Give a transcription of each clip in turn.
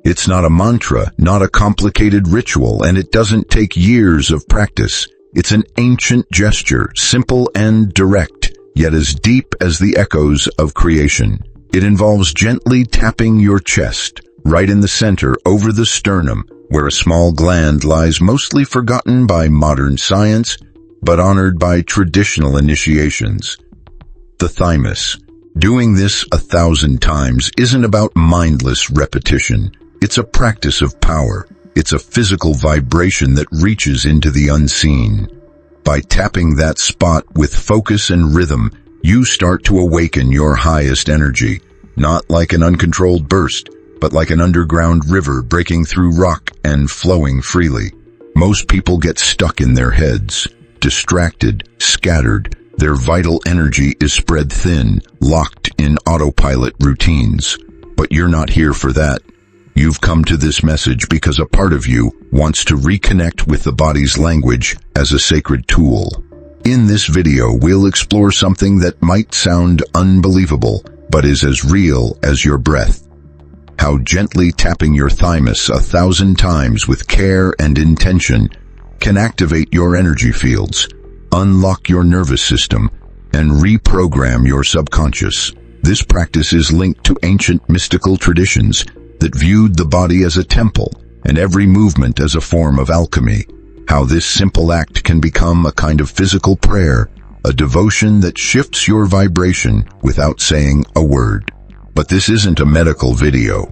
It's not a mantra, not a complicated ritual, and it doesn't take years of practice. It's an ancient gesture, simple and direct, yet as deep as the echoes of creation. It involves gently tapping your chest, right in the center, over the sternum, where a small gland lies mostly forgotten by modern science, but honored by traditional initiations. The thymus. Doing this 1,000 times isn't about mindless repetition. It's a practice of power. It's a physical vibration that reaches into the unseen. By tapping that spot with focus and rhythm, you start to awaken your highest energy, not like an uncontrolled burst, but like an underground river breaking through rock and flowing freely. Most people get stuck in their heads, distracted, scattered. Their vital energy is spread thin, locked in autopilot routines. But you're not here for that. You've come to this message because a part of you wants to reconnect with the body's language as a sacred tool. In this video, we'll explore something that might sound unbelievable, but is as real as your breath. How gently tapping your thymus 1,000 times with care and intention can activate your energy fields, unlock your nervous system, and reprogram your subconscious. This practice is linked to ancient mystical traditions that viewed the body as a temple and every movement as a form of alchemy. How this simple act can become a kind of physical prayer, a devotion that shifts your vibration without saying a word. But this isn't a medical video.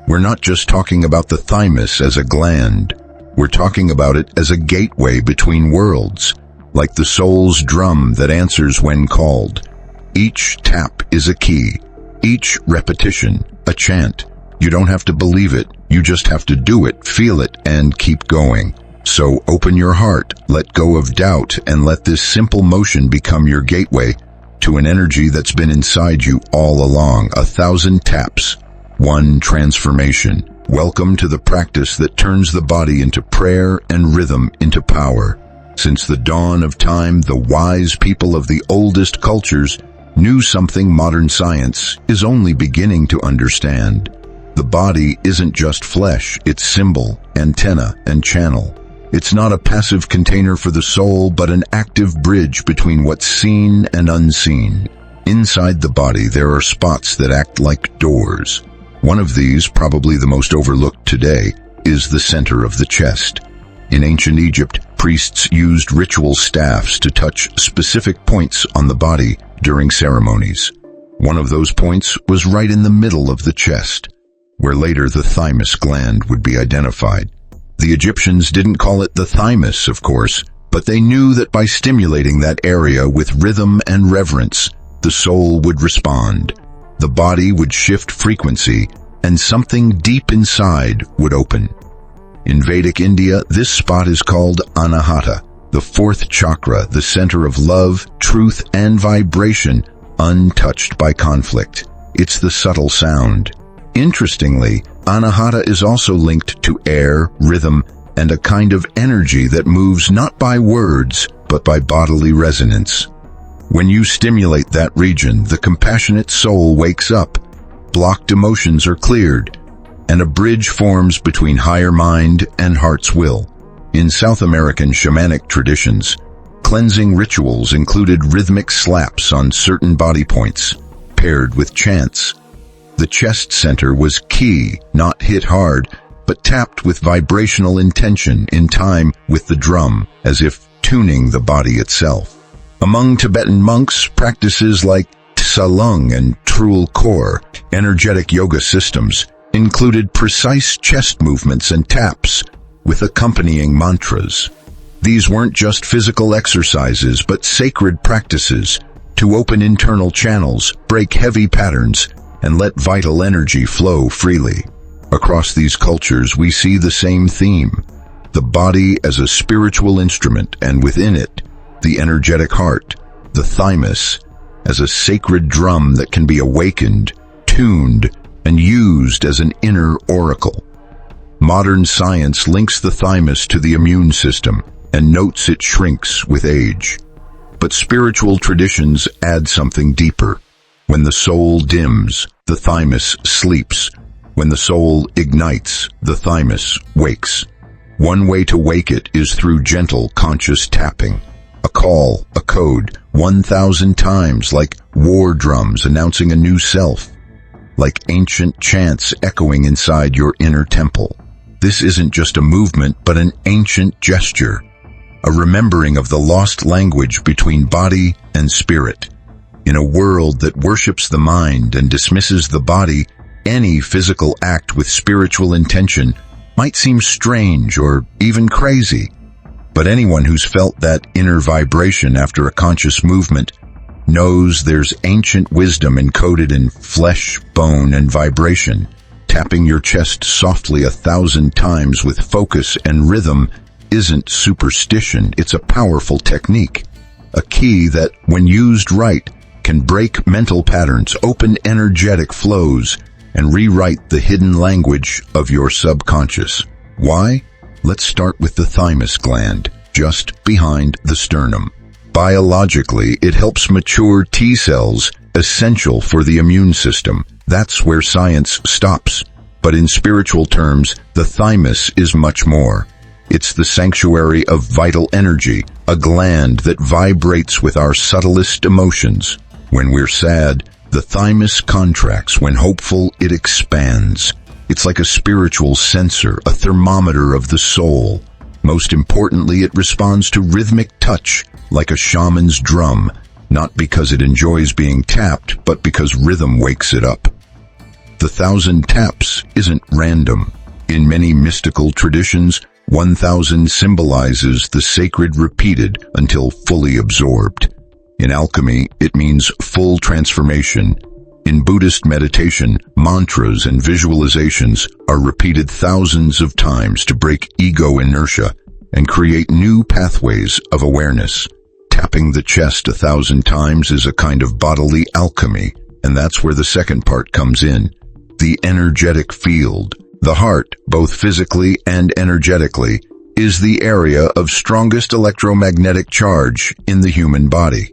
We're not just talking about the thymus as a gland. We're talking about it as a gateway between worlds, like the soul's drum that answers when called. Each tap is a key, each repetition a chant. You don't have to believe it, you just have to do it, feel it, and keep going. So open your heart, let go of doubt, and let this simple motion become your gateway to an energy that's been inside you all along. 1,000 taps, one transformation. Welcome to the practice that turns the body into prayer and rhythm into power. Since the dawn of time, the wise people of the oldest cultures knew something modern science is only beginning to understand. The body isn't just flesh, it's symbol, antenna, and channel. It's not a passive container for the soul, but an active bridge between what's seen and unseen. Inside the body, there are spots that act like doors. One of these, probably the most overlooked today, is the center of the chest. In ancient Egypt, priests used ritual staffs to touch specific points on the body during ceremonies. One of those points was right in the middle of the chest, where later the thymus gland would be identified. The Egyptians didn't call it the thymus, of course, but they knew that by stimulating that area with rhythm and reverence, the soul would respond. The body would shift frequency, and something deep inside would open. In Vedic India, this spot is called Anahata, the fourth chakra, the center of love, truth, and vibration, untouched by conflict. It's the subtle sound. Interestingly, Anahata is also linked to air, rhythm, and a kind of energy that moves not by words, but by bodily resonance. When you stimulate that region, the compassionate soul wakes up, blocked emotions are cleared, and a bridge forms between higher mind and heart's will. In South American shamanic traditions, cleansing rituals included rhythmic slaps on certain body points, paired with chants. The chest center was key, not hit hard, but tapped with vibrational intention in time with the drum, as if tuning the body itself. Among Tibetan monks, practices like Tsalung and Trul Kor, energetic yoga systems, included precise chest movements and taps with accompanying mantras. These weren't just physical exercises, but sacred practices to open internal channels, break heavy patterns, and let vital energy flow freely. Across these cultures, we see the same theme: the body as a spiritual instrument, and within it, the energetic heart, the thymus, as a sacred drum that can be awakened, tuned, and used as an inner oracle. Modern science links the thymus to the immune system and notes it shrinks with age. But spiritual traditions add something deeper. When the soul dims, the thymus sleeps, When the soul ignites, the thymus wakes. One way to wake it is through gentle, conscious tapping. A call, a code, 1,000 times, like war drums announcing a new self. Like ancient chants echoing inside your inner temple. This isn't just a movement, but an ancient gesture. A remembering of the lost language between body and spirit. In a world that worships the mind and dismisses the body, any physical act with spiritual intention might seem strange or even crazy. But anyone who's felt that inner vibration after a conscious movement knows there's ancient wisdom encoded in flesh, bone, and vibration. Tapping your chest softly 1,000 times with focus and rhythm isn't superstition, it's a powerful technique. A key that, when used right, can break mental patterns, open energetic flows, and rewrite the hidden language of your subconscious. Why? Let's start with the thymus gland, just behind the sternum. Biologically, it helps mature T cells, essential for the immune system. That's where science stops. But in spiritual terms, the thymus is much more. It's the sanctuary of vital energy, a gland that vibrates with our subtlest emotions. When we're sad, the thymus contracts. When hopeful, it expands. It's like a spiritual sensor, a thermometer of the soul. Most importantly, it responds to rhythmic touch, like a shaman's drum, not because it enjoys being tapped, but because rhythm wakes it up. The 1,000 taps isn't random. In many mystical traditions, 1,000 symbolizes the sacred repeated until fully absorbed. In alchemy, it means full transformation. In Buddhist meditation, mantras and visualizations are repeated thousands of times to break ego inertia and create new pathways of awareness. Tapping the chest 1,000 times is a kind of bodily alchemy, and that's where the second part comes in. The energetic field. The heart, both physically and energetically, is the area of strongest electromagnetic charge in the human body.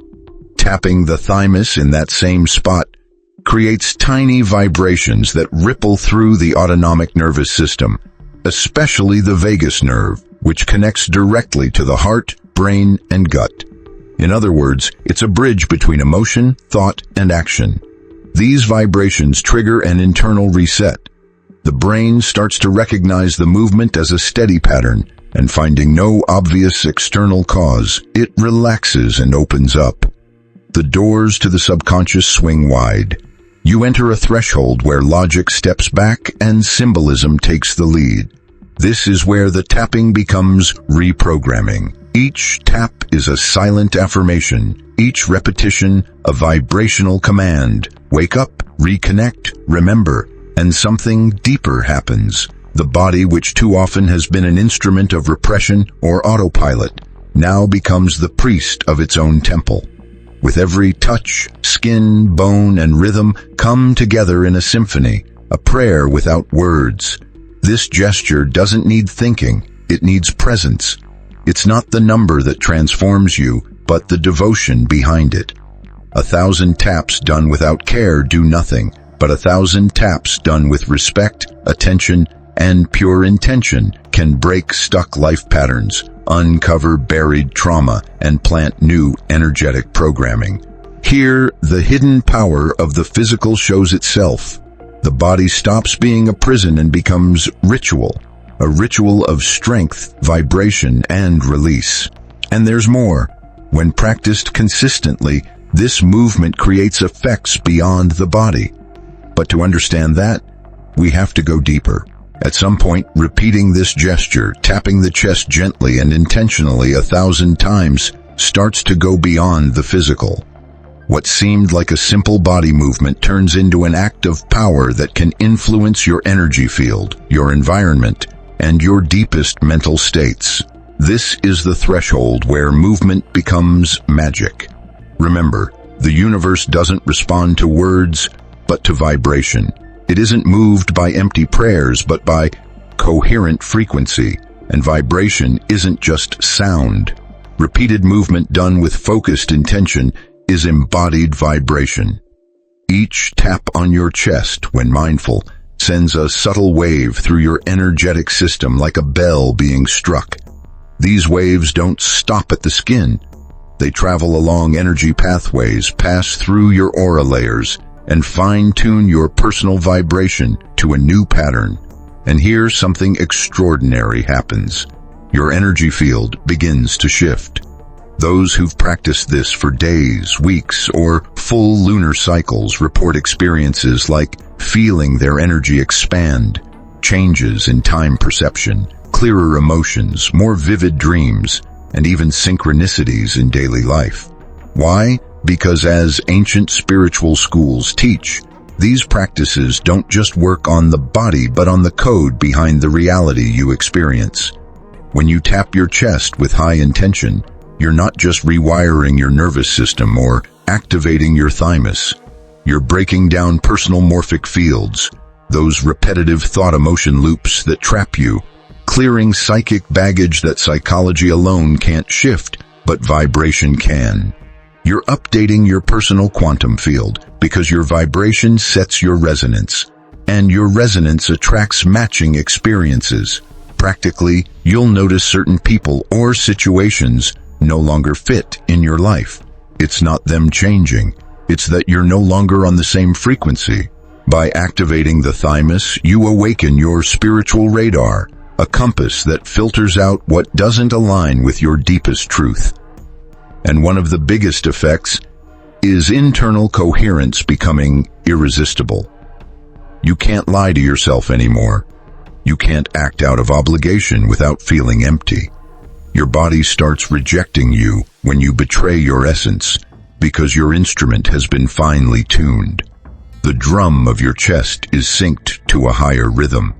Tapping the thymus in that same spot creates tiny vibrations that ripple through the autonomic nervous system, especially the vagus nerve, which connects directly to the heart, brain, and gut. In other words, it's a bridge between emotion, thought, and action. These vibrations trigger an internal reset. The brain starts to recognize the movement as a steady pattern, and finding no obvious external cause, it relaxes and opens up. The doors to the subconscious swing wide. You enter a threshold where logic steps back and symbolism takes the lead. This is where the tapping becomes reprogramming. Each tap is a silent affirmation, each repetition a vibrational command. Wake up, reconnect, remember, and something deeper happens. The body, which too often has been an instrument of repression or autopilot, now becomes the priest of its own temple. With every touch, skin, bone, and rhythm come together in a symphony, a prayer without words. This gesture doesn't need thinking, it needs presence. It's not the number that transforms you, but the devotion behind it. 1,000 taps done without care do nothing, but 1,000 taps done with respect, attention, and pure intention can break stuck life patterns, uncover buried trauma, and plant new energetic programming. Here, the hidden power of the physical shows itself. The body stops being a prison and becomes ritual, a ritual of strength, vibration, and release. And there's more. When practiced consistently, this movement creates effects beyond the body. But to understand that, we have to go deeper. At some point, repeating this gesture, tapping the chest gently and intentionally 1,000 times, starts to go beyond the physical. What seemed like a simple body movement turns into an act of power that can influence your energy field, your environment, and your deepest mental states. This is the threshold where movement becomes magic. Remember, the universe doesn't respond to words, but to vibration. It isn't moved by empty prayers, but by coherent frequency. And vibration isn't just sound. Repeated movement done with focused intention is embodied vibration. Each tap on your chest, when mindful, sends a subtle wave through your energetic system like a bell being struck. These waves don't stop at the skin. They travel along energy pathways, pass through your aura layers, and fine-tune your personal vibration to a new pattern. And here something extraordinary happens. Your energy field begins to shift. Those who've practiced this for days, weeks, or full lunar cycles report experiences like feeling their energy expand, changes in time perception, clearer emotions, more vivid dreams, and even synchronicities in daily life. Why? Because as ancient spiritual schools teach, these practices don't just work on the body but on the code behind the reality you experience. When you tap your chest with high intention, you're not just rewiring your nervous system or activating your thymus. You're breaking down personal morphic fields, those repetitive thought-emotion loops that trap you, clearing psychic baggage that psychology alone can't shift, but vibration can. You're updating your personal quantum field because your vibration sets your resonance, and your resonance attracts matching experiences. Practically, you'll notice certain people or situations no longer fit in your life. It's not them changing, it's that you're no longer on the same frequency. By activating the thymus, you awaken your spiritual radar, a compass that filters out what doesn't align with your deepest truth. And one of the biggest effects is internal coherence becoming irresistible. You can't lie to yourself anymore. You can't act out of obligation without feeling empty. Your body starts rejecting you when you betray your essence because your instrument has been finely tuned. The drum of your chest is synced to a higher rhythm.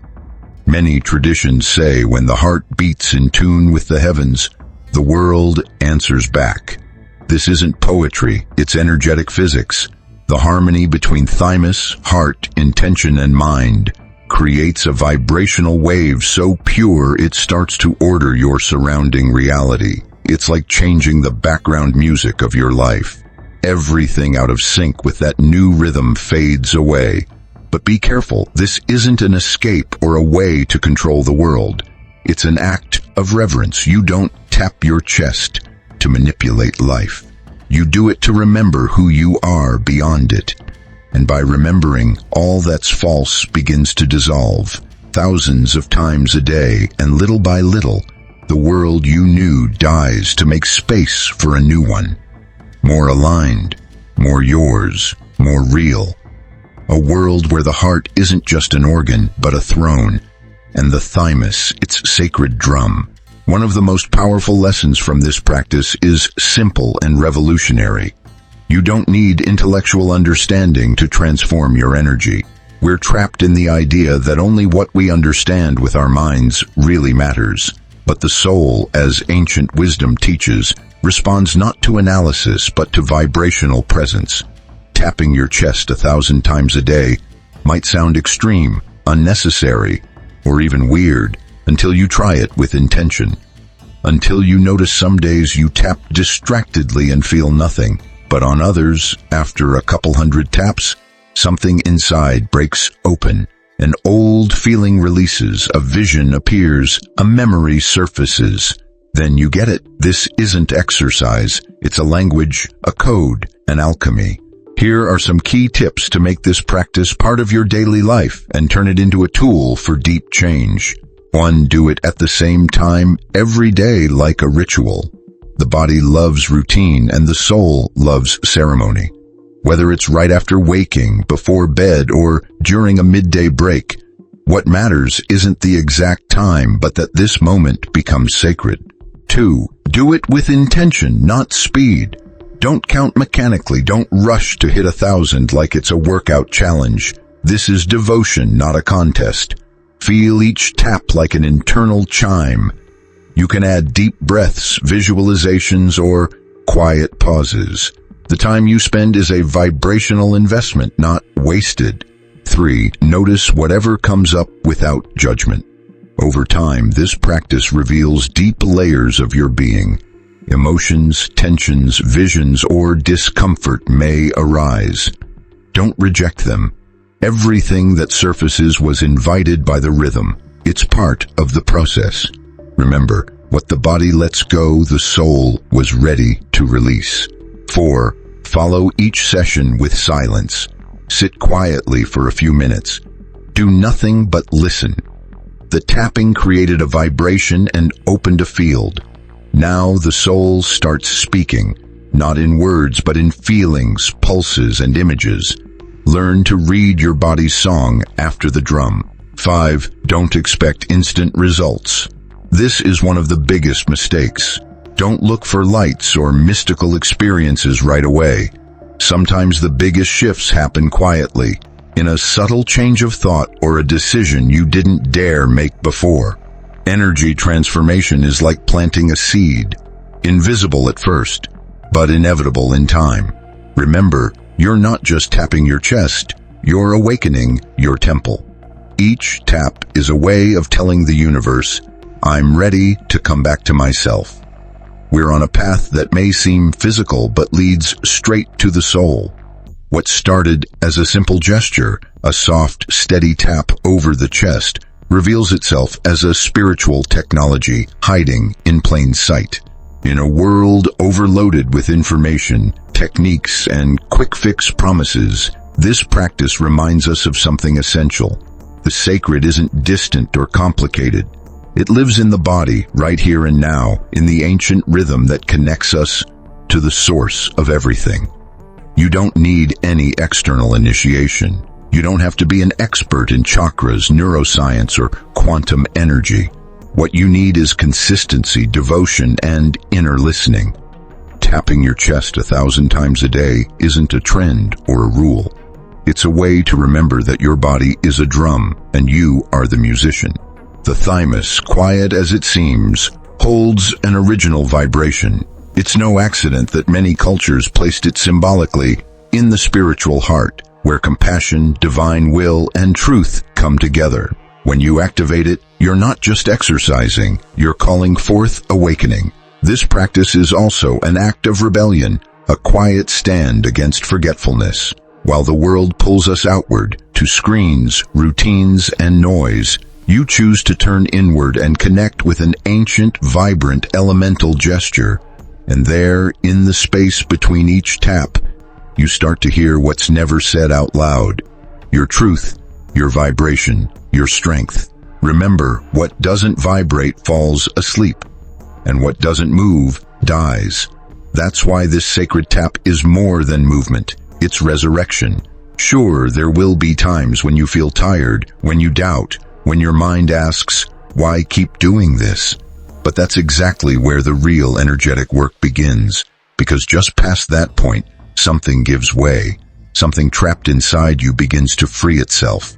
Many traditions say when the heart beats in tune with the heavens, the world answers back. This isn't poetry, it's energetic physics. The harmony between thymus, heart, intention, and mind creates a vibrational wave so pure it starts to order your surrounding reality. It's like changing the background music of your life. Everything out of sync with that new rhythm fades away. But be careful, this isn't an escape or a way to control the world. It's an act of reverence. You don't tap your chest to manipulate life. You do it to remember who you are beyond it. And by remembering, all that's false begins to dissolve, thousands of times a day, and little by little, the world you knew dies to make space for a new one. More aligned, more yours, more real. A world where the heart isn't just an organ, but a throne, and the thymus, its sacred drum. One of the most powerful lessons from this practice is simple and revolutionary. You don't need intellectual understanding to transform your energy. We're trapped in the idea that only what we understand with our minds really matters. But the soul, as ancient wisdom teaches, responds not to analysis but to vibrational presence. Tapping your chest 1,000 times a day might sound extreme, unnecessary, or even weird until you try it with intention. Until you notice some days you tap distractedly and feel nothing. But on others, after a couple hundred taps, something inside breaks open. An old feeling releases, a vision appears, a memory surfaces. Then you get it. This isn't exercise. It's a language, a code, an alchemy. Here are some key tips to make this practice part of your daily life and turn it into a tool for deep change. 1. Do it at the same time every day like a ritual. The body loves routine and the soul loves ceremony. Whether it's right after waking, before bed, or during a midday break, what matters isn't the exact time, but that this moment becomes sacred. 2. Do it with intention, not speed. Don't count mechanically, don't rush to hit 1,000 like it's a workout challenge. This is devotion, not a contest. Feel each tap like an internal chime. You can add deep breaths, visualizations, or quiet pauses. The time you spend is a vibrational investment, not wasted. 3. Notice whatever comes up without judgment. Over time, this practice reveals deep layers of your being. Emotions, tensions, visions, or discomfort may arise. Don't reject them. Everything that surfaces was invited by the rhythm. It's part of the process. Remember, what the body lets go, the soul was ready to release. 4. Follow each session with silence. Sit quietly for a few minutes. Do nothing but listen. The tapping created a vibration and opened a field. Now the soul starts speaking, not in words but in feelings, pulses, and images. Learn to read your body's song after the drum. 5. Don't expect instant results. This is one of the biggest mistakes. Don't look for lights or mystical experiences right away. Sometimes the biggest shifts happen quietly, in a subtle change of thought or a decision you didn't dare make before. Energy transformation is like planting a seed, invisible at first, but inevitable in time. Remember, you're not just tapping your chest, you're awakening your temple. Each tap is a way of telling the universe, I'm ready to come back to myself. We're on a path that may seem physical but leads straight to the soul. What started as a simple gesture, a soft, steady tap over the chest, reveals itself as a spiritual technology hiding in plain sight. In a world overloaded with information, techniques, and quick-fix promises, this practice reminds us of something essential. The sacred isn't distant or complicated. It lives in the body, right here and now, in the ancient rhythm that connects us to the source of everything. You don't need any external initiation. You don't have to be an expert in chakras, neuroscience, or quantum energy. What you need is consistency, devotion, and inner listening. Tapping your chest 1,000 times a day isn't a trend or a rule. It's a way to remember that your body is a drum and you are the musician. The thymus, quiet as it seems, holds an original vibration. It's no accident that many cultures placed it symbolically in the spiritual heart, where compassion, divine will, and truth come together. When you activate it, you're not just exercising, you're calling forth awakening. This practice is also an act of rebellion, a quiet stand against forgetfulness. While the world pulls us outward, to screens, routines, and noise, you choose to turn inward and connect with an ancient, vibrant, elemental gesture. And there, in the space between each tap, you start to hear what's never said out loud. Your truth, your vibration, your strength. Remember, what doesn't vibrate falls asleep, and what doesn't move dies. That's why this sacred tap is more than movement. It's resurrection. Sure, there will be times when you feel tired, when you doubt, when your mind asks, why keep doing this? But that's exactly where the real energetic work begins, because just past that point, something gives way. Something trapped inside you begins to free itself,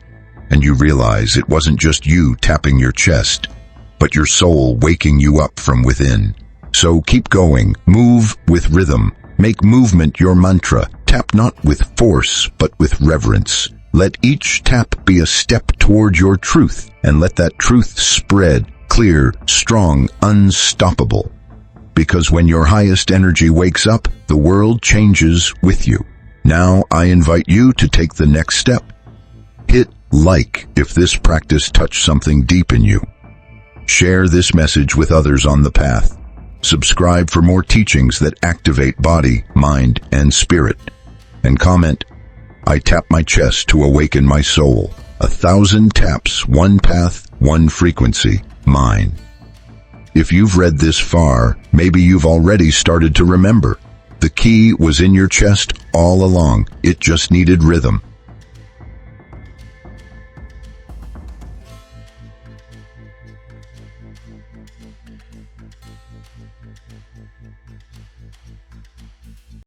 and you realize it wasn't just you tapping your chest, but your soul waking you up from within. So keep going, move with rhythm, make movement your mantra, tap not with force, but with reverence. Let each tap be a step toward your truth, and let that truth spread, clear, strong, unstoppable. Because when your highest energy wakes up, the world changes with you. Now I invite you to take the next step. Hit like if this practice touched something deep in you. Share this message with others on the path. Subscribe for more teachings that activate body, mind, and spirit. And comment, I tap my chest to awaken my soul. 1,000 taps, one path, one frequency, mine. If you've read this far, maybe you've already started to remember. The key was in your chest all along. It just needed rhythm.